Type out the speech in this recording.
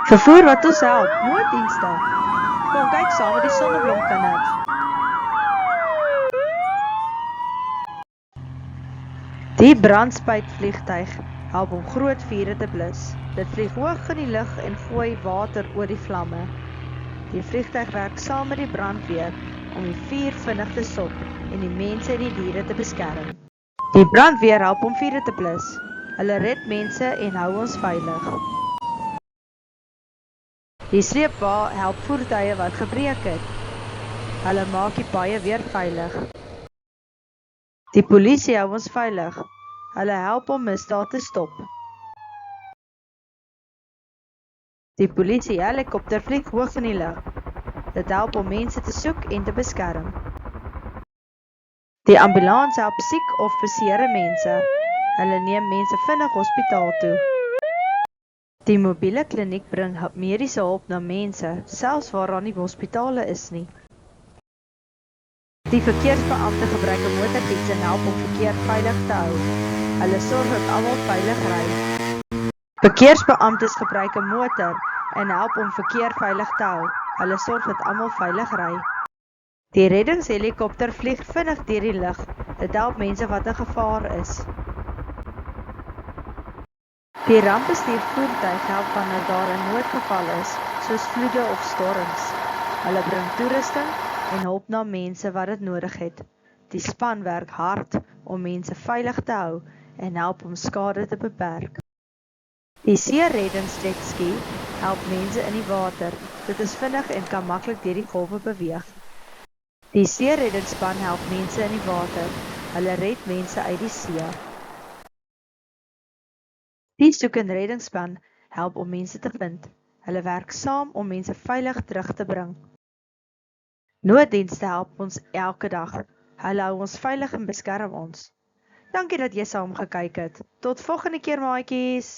Vervoer wat ons help, nooddienste. Kom kyk saam met die Sonneblomkinders. Die brandspuitvliegtuig help om groot vure te blus. Dit vlieg hoog in die lug en gooi water oor die vlamme. Die vliegtuig werk saam met die brandweer om die vuur vinnig te stop en die mense en die diere te beskerm. Die brandweer help om vure te blus. Hulle red mense en hou ons veilig. Die sleepwa help voertuie wat gebreek het. Hulle maak die paaie weer veilig. Die polisie hou ons veilig. Hulle help om misdaad te stop. Die polisie helikopter vlieg hoog in die lug. Dit help om mense te soek en te beskerm. Die ambulans help siek of beseerde mense. Hulle neem mense vinnig hospitaal toe. Die mobiele kliniek bring mediese hulp na mense, selfs waar daar nie hospitale is nie. Die verkeersbeampte gebruik 'n motorfiets en help om verkeer veilig te hou. Hulle sorg dat almal veilig ry. Verkeersbeamptes gebruik 'n motor en help om verkeer veilig te hou. Hulle sorg dat almal veilig ry. Die reddingshelikopter vlieg vinnig deur die lug. Dit help mense wat in gevaar is. Die rampbestuurvoertuig help wanneer daar 'n noodgeval is, soos vloede of storms. Hulle bring toerusting en hulp na mense wat dit nodig het. Die span werk hard om mense veilig te hou en help om skade te beperk. Die seereddingsjetski help mense in die water. Dit is vinnig en kan maklik deur die golwe beweeg. Die seereddingsspan help mense in die water. Hulle red mense uit die see. Die soek- en reddingsspan help om mense te vind. Hulle werk saam om mense veilig terug te bring. Nooddienste help ons elke dag. Hulle hou ons veilig en beskerm ons. Dankie dat jy saam gekyk het. Tot volgende keer maatjies.